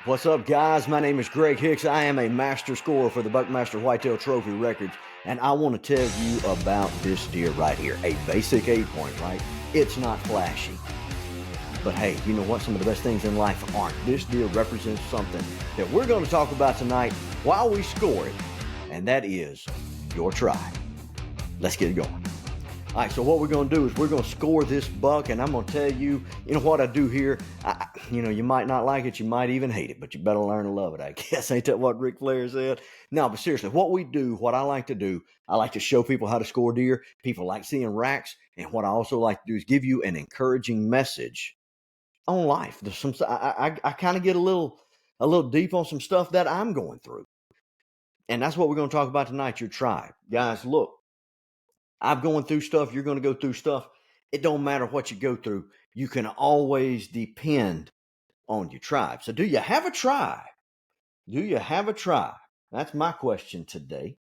What's up, guys? My name is Greg Hicks. I am a master scorer for the Buckmaster Whitetail Trophy Records, and I want to tell you about this deer right here. A basic 8-point, right? It's not flashy. But hey, you know what? Some of the best things in life aren't. This deer represents something that we're going to talk about tonight while we score it, and that is your tribe. Let's get it going. All right, so what we're going to do is we're going to score this buck, and I'm going to tell you, what I do here. You might not like it, you might even hate it, but you better learn to love it, I guess. Ain't that what Ric Flair said? No, but seriously, what we do, what I like to do, I like to show people how to score deer. People like seeing racks, and what I also like to do is give you an encouraging message on life. There's some, I kind of get a little deep on some stuff that I'm going through, and that's what we're going to talk about tonight. Your tribe, guys. Look. I'm going through stuff. You're going to go through stuff. It don't matter what you go through. You can always depend on your tribe. So do you have a tribe? Do you have a tribe? That's my question today.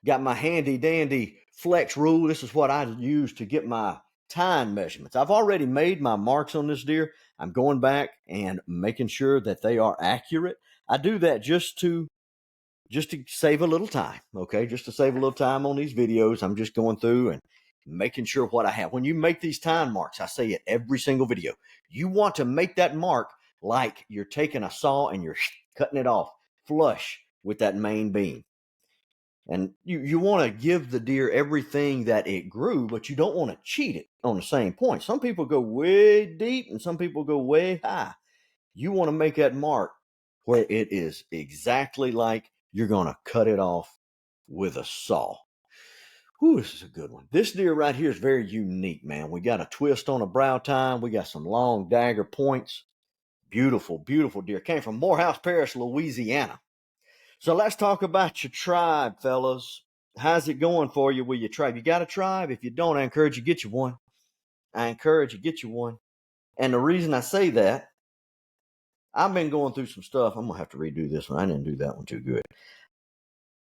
Got my handy dandy flex rule. This is what I use to get my time measurements. I've already made my marks on this deer. I'm going back and making sure that they are accurate. I do that just to save a little time, okay? Just to save a little time on these videos. I'm just going through and making sure what I have. When you make these time marks, I say it every single video. You want to make that mark like you're taking a saw and you're cutting it off flush with that main beam. And you want to give the deer everything that it grew, but you don't want to cheat it on the same point. Some people go way deep and some people go way high. You want to make that mark where it is exactly like you're going to cut it off with a saw. Whew, this is a good one. This deer right here is very unique, man. We got a twist on a brow tine. We got some long dagger points. Beautiful, beautiful deer. Came from Morehouse Parish, Louisiana. So let's talk about your tribe, fellas. How's it going for you with your tribe? You got a tribe? If you don't, I encourage you get you one. And the reason I say that, I've been going through some stuff. I'm going to have to redo this one. I didn't do that one too good.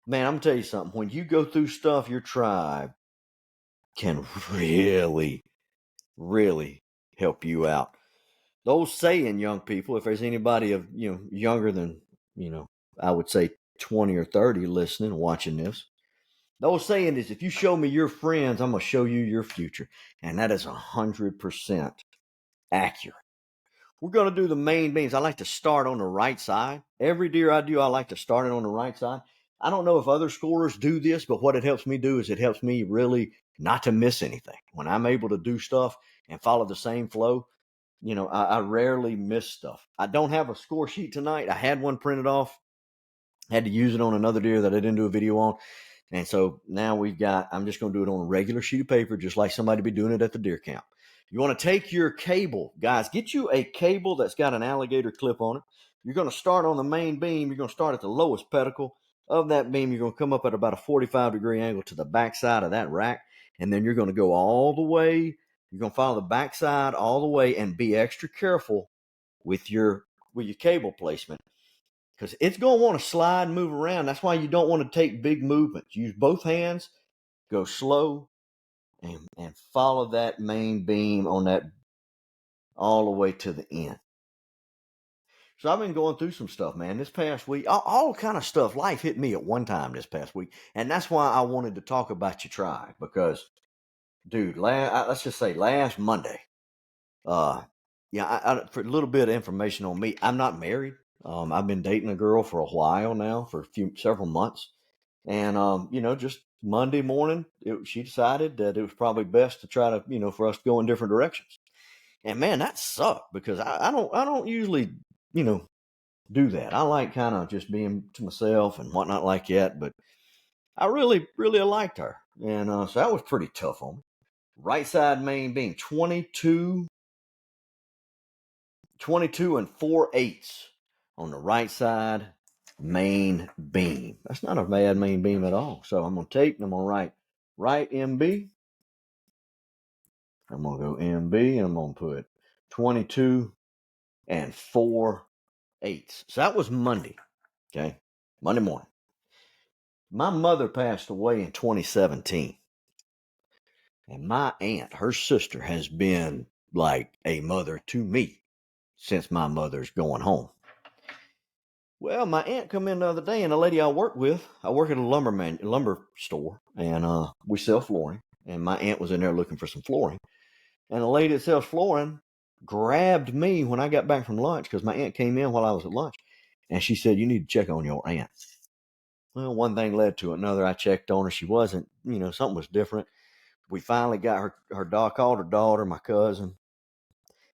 Man, I'm going to tell you something. When you go through stuff, your tribe can really, really help you out. Those saying, young people, if there's anybody of, younger than, I would say 20 or 30 listening, watching this, those saying is, if you show me your friends, I'm going to show you your future. And that is 100% accurate. We're going to do the main beams. I like to start on the right side. Every deer I do, I like to start it on the right side. I don't know if other scorers do this, but what it helps me do is it helps me really not to miss anything. When I'm able to do stuff and follow the same flow, I rarely miss stuff. I don't have a score sheet tonight. I had one printed off. Had to use it on another deer that I didn't do a video on. And so now I'm just going to do it on a regular sheet of paper, just like somebody be doing it at the deer camp. You want to take your cable, guys, get you a cable that's got an alligator clip on it. You're going to start on the main beam. You're going to start at the lowest pedicle of that beam. You're going to come up at about a 45-degree angle to the backside of that rack. And then you're going to go all the way. You're going to follow the backside all the way and be extra careful with your cable placement, because it's going to want to slide and move around. That's why you don't want to take big movements. Use both hands, go slow, and follow that main beam on that all the way to the end. So I've been going through some stuff, man, this past week. All kind of stuff. Life hit me at one time this past week. And that's why I wanted to talk about your tribe. Because, dude, let's just say last Monday, for a little bit of information on me, I'm not married. I've been dating a girl for a while now, for several months. And, just Monday morning, she decided that it was probably best to try to, for us to go in different directions. And man, that sucked, because I don't usually, do that. I like kind of just being to myself and whatnot like that. But I really, really liked her. And so that was pretty tough on me. Right side main beam, 22 and 4/8 on the right side main beam. That's not a bad main beam at all. So I'm going to take and I'm going to write right MB. I'm going to go MB and I'm going to put 22 and 4/8. So that was Monday. Okay. Monday morning. My mother passed away in 2017. And my aunt, her sister, has been like a mother to me since my mother's going home. Well, my aunt come in the other day, and a lady I work with, I work at a lumber store, and we sell flooring. And my aunt was in there looking for some flooring, and the lady that sells flooring grabbed me when I got back from lunch because my aunt came in while I was at lunch, and she said, "You need to check on your aunt." Well, one thing led to another. I checked on her. She wasn't, something was different. We finally got her dog, called her daughter, my cousin.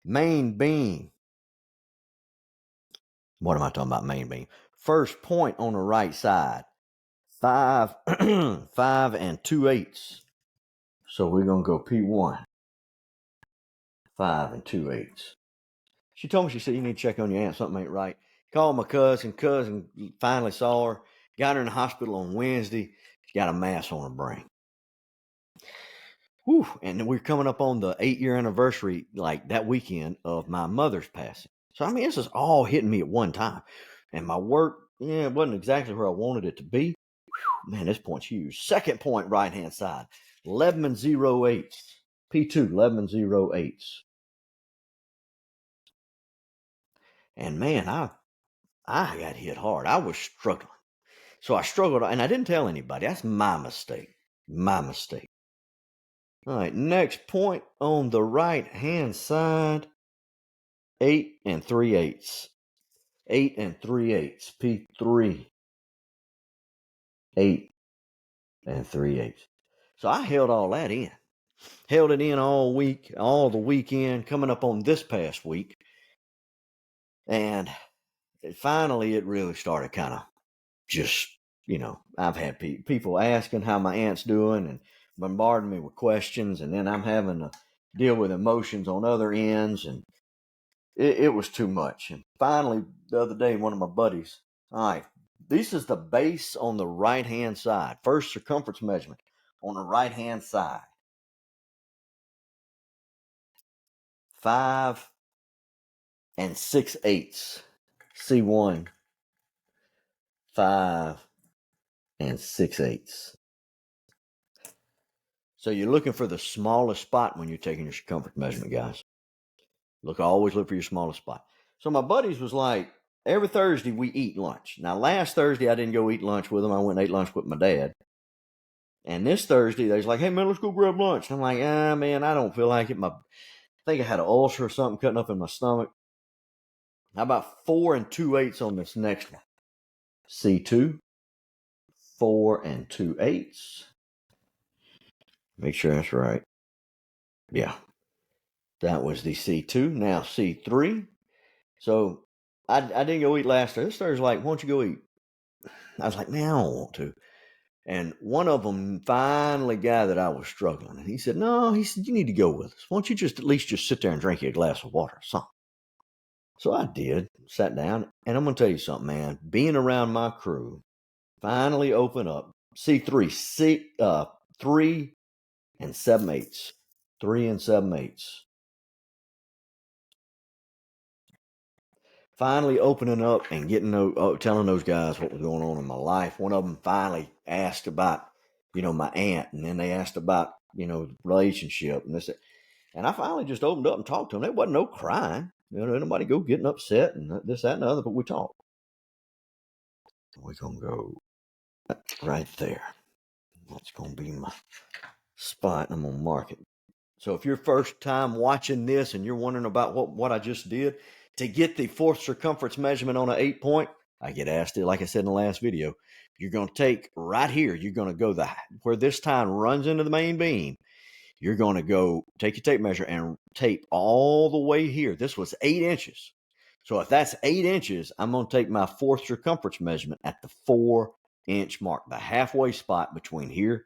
Main beam. What am I talking about? Main beam. First point on the right side. 5, 5 2/8. So we're going to go P1, 5 2/8. She told me, she said, "You need to check on your aunt. Something ain't right." Called my cousin. Cousin finally saw her. Got her in the hospital on Wednesday. She got a mass on her brain. Whew. And we're coming up on the 8-year anniversary, like that weekend, of my mother's passing. So, I mean, this is all hitting me at one time. And my work, it wasn't exactly where I wanted it to be. Man, this point's huge. Second point, right-hand side, 11/08. P2, 11/08. And man, I got hit hard. I was struggling. So I struggled, and I didn't tell anybody. That's my mistake. My mistake. All right, next point on the right-hand side, 8 3/8. 8 3/8. P3, 8 3/8. So I held all that in. Held it in all week, all the weekend, coming up on this past week. And finally, it really started kind of just, I've had people asking how my aunt's doing and bombarding me with questions. And then I'm having to deal with emotions on other ends. And it was too much. And finally, the other day, one of my buddies, all right, this is the base on the right-hand side. First circumference measurement on the right-hand side. 5 6/8. C1, 5 6/8. So you're looking for the smallest spot when you're taking your circumference measurement, guys. Always look for your smallest spot. So my buddies was like, every Thursday we eat lunch. Now, last Thursday I didn't go eat lunch with them. I went and ate lunch with my dad. And this Thursday they was like, "Hey man, let's go grab lunch." And I'm like, man, I don't feel like it. I think I had an ulcer or something cutting up in my stomach. How about 4 2/8 on this next one? C2, 4 2/8. Make sure that's right. Yeah. That was the C2. Now C3. So I didn't go eat last Thursday. This Thursday's like, "Why don't you go eat?" I was like, "Man, I don't want to." And one of them finally gathered I was struggling. And he said, "No," he said, "you need to go with us. Why don't you just at least just sit there and drink you a glass of water or something?" So I did, sat down. And I'm going to tell you something, man. Being around my crew, finally open up. C3, 3 7/8. 3 7/8. Finally opening up and getting telling those guys what was going on in my life. One of them finally asked about, my aunt, and then they asked about, the relationship and this. And I finally just opened up and talked to them. There wasn't no crying. Nobody go getting upset and this, that, and the other, but we talked. We're going to go right there. That's going to be my spot. I'm going to mark it. So if you're first time watching this and you're wondering about what I just did, to get the fourth circumference measurement on an 8-point, I get asked it, like I said in the last video, you're going to take right here, you're going to go where this tine runs into the main beam. You're going to go take your tape measure and tape all the way here. This was 8 inches. So if that's 8 inches, I'm going to take my fourth circumference measurement at the 4-inch mark, the halfway spot between here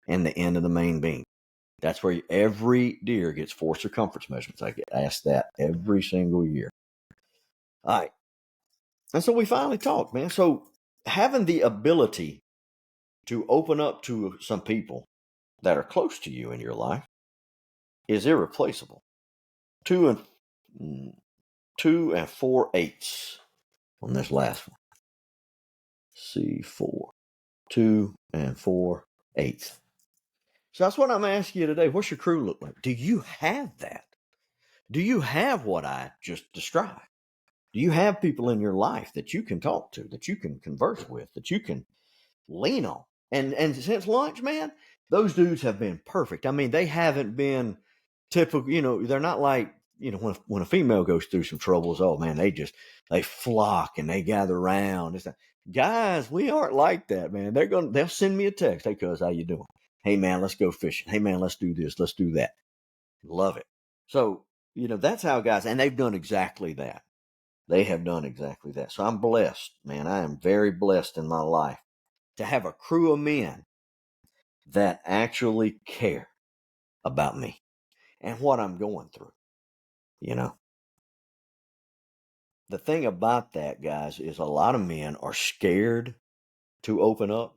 and the end of the main beam. That's where every deer gets 4 circumference measurements. I get asked that every single year. All right. And so we finally talked, man. So having the ability to open up to some people that are close to you in your life is irreplaceable. 2 4/8 on this last one. C4. 2 4/8. So that's what I'm asking you today. What's your crew look like? Do you have that? Do you have what I just described? Do you have people in your life that you can talk to, that you can converse with, that you can lean on? And since lunch, man, those dudes have been perfect. I mean, they haven't been typical. They're not like when a female goes through some troubles. Oh man, they flock and they gather around. It's like, guys, we aren't like that, man. They'll send me a text. Hey, cuz, how you doing? Hey man, let's go fishing. Hey man, let's do this. Let's do that. Love it. So that's how guys, and they've done exactly that. They have done exactly that. So I'm blessed, man. I am very blessed in my life to have a crew of men that actually care about me and what I'm going through. You know, the thing about that, guys, is a lot of men are scared to open up.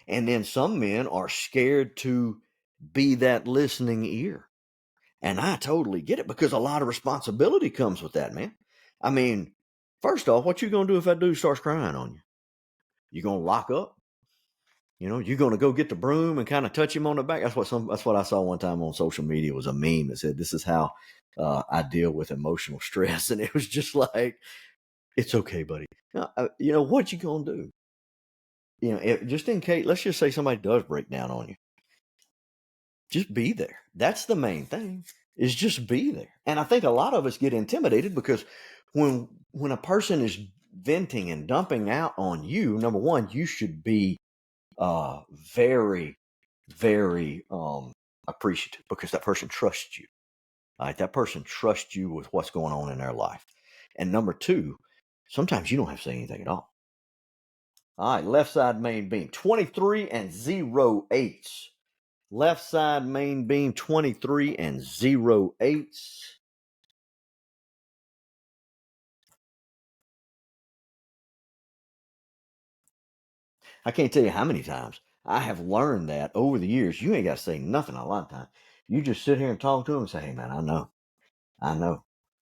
And then some men are scared to be that listening ear. And I totally get it because a lot of responsibility comes with that, man. I mean, first off, what you going to do if that dude starts crying on you? You going to lock up? You're going to go get the broom and kind of touch him on the back. That's what I saw one time on social media. It was a meme that said, "This is how I deal with emotional stress," and it was just like, "It's okay, buddy." What you going to do? Just in case, let's just say somebody does break down on you. Just be there. That's the main thing. Is just be there. And I think a lot of us get intimidated because when a person is venting and dumping out on you, number one, you should be very, very appreciative because that person trusts you. All right, that person trusts you with what's going on in their life. And number two, sometimes you don't have to say anything at all. All right, left side main beam, 23 and 0/8. Left side main beam, 23 and 0/8. I can't tell you how many times I have learned that over the years. You ain't got to say nothing a lot of times. You just sit here and talk to them and say, "Hey, man, I know,"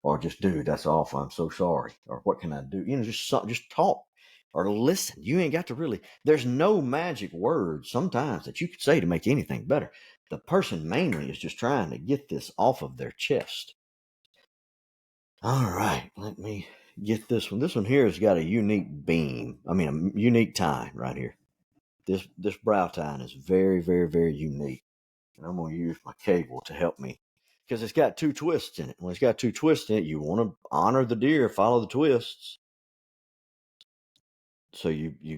or just, "Dude, that's awful. I'm so sorry," or "What can I do?" Just talk or listen. You ain't got to really. There's no magic words sometimes that you could say to make anything better. The person mainly is just trying to get this off of their chest. All right, let me get this one. This one here has got a unique beam. I mean, a unique tine right here. This brow tine is very, very, very unique. And I'm going to use my cable to help me because it's got two twists in it. When it's got two twists in it, you want to honor the deer, follow the twists. So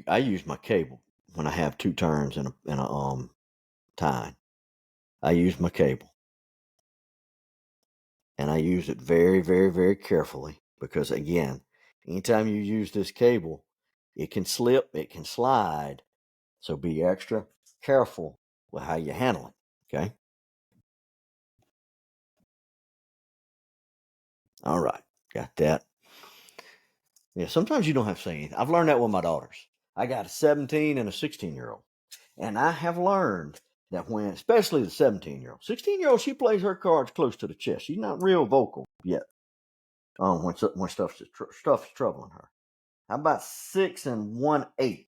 I use my cable when I have two turns in a tine. I use my cable, and I use it very, very, very carefully because again, anytime you use this cable, it can slip, it can slide. So be extra careful with how you handle it. Okay. All right. Got that. Yeah. Sometimes you don't have to say anything. I've learned that with my daughters. I got a 17 and a 16-year-old. And I have learned that especially the 17-year-old, 16-year-old, she plays her cards close to the chest. She's not real vocal yet. When stuff's troubling her. How about 6 and 1/8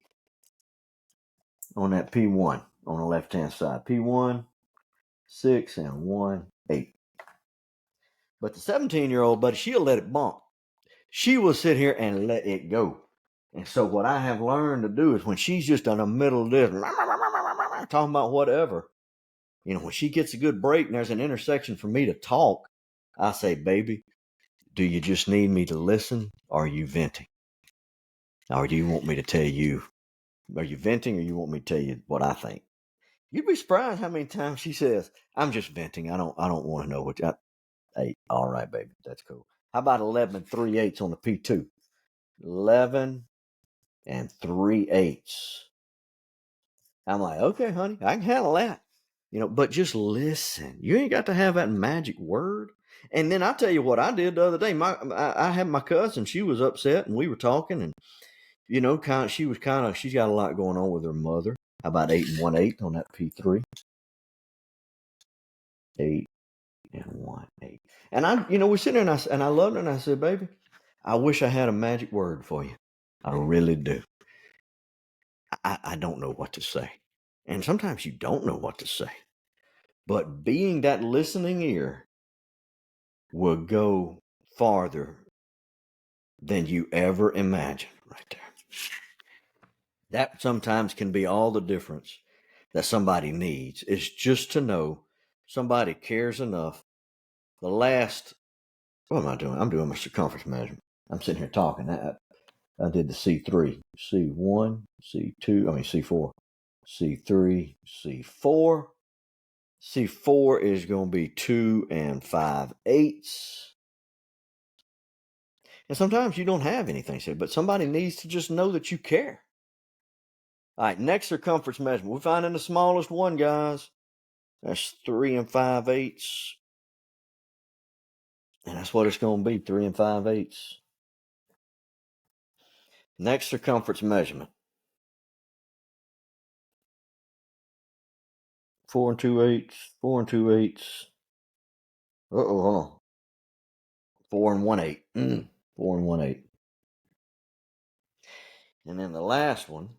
on that P1 on the left hand side? P1, 6 and 1/8. But the 17-year-old, buddy, she'll let it bump. She will sit here and let it go. And so what I have learned to do is when she's just in the middle of this, talking about whatever, when she gets a good break and there's an intersection for me to talk, I say, "Baby, do you just need me to listen or are you venting? Or do you want me to tell you, are you venting or you want me to tell you what I think?" You'd be surprised how many times she says, "I'm just venting. I don't want to know what you." Hey, all right, baby, that's cool. How about 11 and 3/8 on the P2? 11 and 3/8. I'm like, "Okay, honey, I can handle that." But just listen. You ain't got to have that magic word. And then I tell you what I did the other day. I had my cousin. She was upset, and we were talking, and she's got a lot going on with her mother. How about 8 and 1/8 on that P3? 8 and 1/8. And we're sitting there, and I loved her, and I said, "Baby, I wish I had a magic word for you. I really do. I don't know what to say." And sometimes you don't know what to say. But being that listening ear will go farther than you ever imagined right there. That sometimes can be all the difference that somebody needs, is just to know somebody cares enough. What am I doing? I'm doing my circumference measurement. I'm sitting here talking. I did the C3, C1, C4, C3, C4. C4 is going to be 2 5/8. And sometimes you don't have anything said, but somebody needs to just know that you care. All right, next circumference measurement. We're finding the smallest one, guys. That's 3 5/8. And that's what it's going to be, 3 5/8. Next circumference measurement. 4 2/8, 4 2/8. Uh-oh, hold on. 4 1/8. 4 1/8. And then the last one,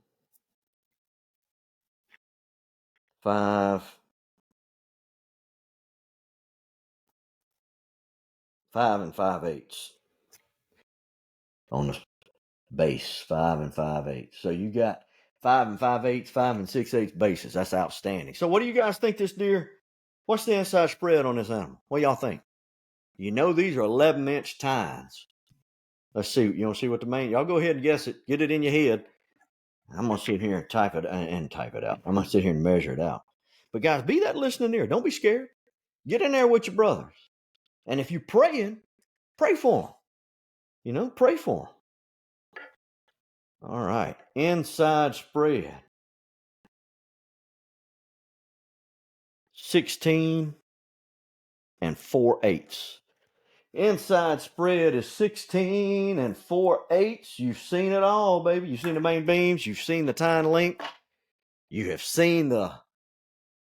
5 5/8 on the base, 5 5/8. So you got 5 5/8, 5 6/8 bases. That's outstanding. So what do you guys think this deer? What's the inside spread on this animal? What do y'all think? You know these are 11-inch tines. Let's see. You want to see what the main? Y'all go ahead and guess it. Get it in your head. I'm going to sit here and type it out. I'm going to sit here and measure it out. But guys, be that listening ear. Don't be scared. Get in there with your brothers. And if you're praying, pray for them. Pray for them. All right. Inside spread. 16 4/8. Inside spread is 16 4/8. You've seen it all, baby. You've seen the main beams. You've seen the tine length. You have seen the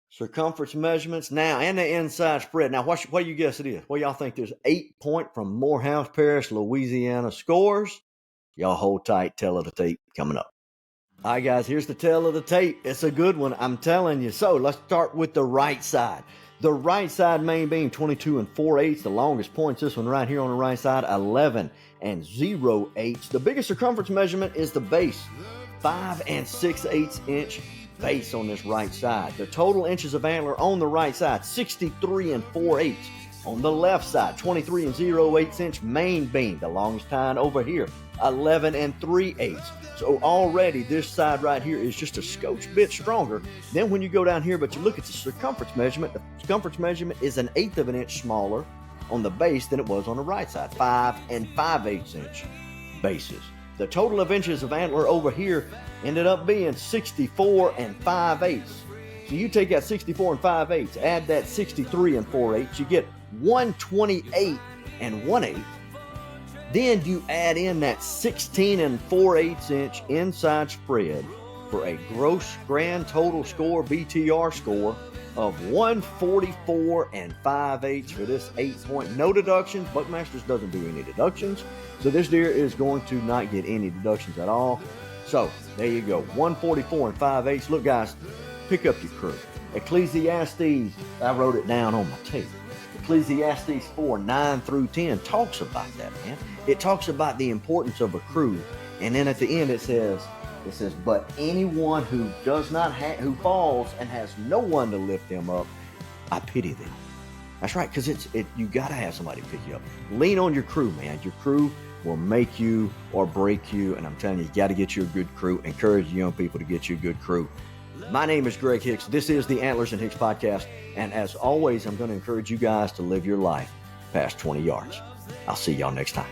circumference measurements now and the inside spread. Now, what do you guess it is? What y'all think? There's 8-point from Morehouse Parish, Louisiana scores. Y'all hold tight. Tell of the tape coming up. All right, guys, here's the tell of the tape. It's a good one, I'm telling you. So let's start with the right side. The right side main beam, 22 4/8. The longest points, this one right here on the right side, 11 0/8. The biggest circumference measurement is the base, 5 6/8 inch base on this right side. The total inches of antler on the right side, 63 4/8. On the left side, 23 0/8 inch main beam. The longest tine over here, 11 3/8. So already this side right here is just a scotch bit stronger than when you go down here, but you look at the circumference measurement. The circumference measurement is 1/8 of an inch smaller on the base than it was on the right side, 5 5/8 inch bases. The total of inches of antler over here ended up being 64 5/8. So you take that 64 5/8, add that 63 4/8, you get 128 1/8. Then you add in that 16 4/8 inch inside spread for a gross grand total score, BTR score, of 144 5/8 for this 8-point. No deductions. Buckmasters doesn't do any deductions. So this deer is going to not get any deductions at all. So there you go. 144 5/8. Look, guys, pick up your crew. Ecclesiastes, I wrote it down on my tape. Ecclesiastes 4, 9 through 10 talks about that, man. It talks about the importance of a crew. And then at the end it says, but anyone who who falls and has no one to lift them up, I pity them. That's right, because you got to have somebody pick you up. Lean on your crew, man. Your crew will make you or break you. And I'm telling you, you got to get you a good crew. Encourage young people to get you a good crew. My name is Greg Hicks. This is the Antlers and Hicks podcast. And as always, I'm going to encourage you guys to live your life past 20 yards. I'll see y'all next time.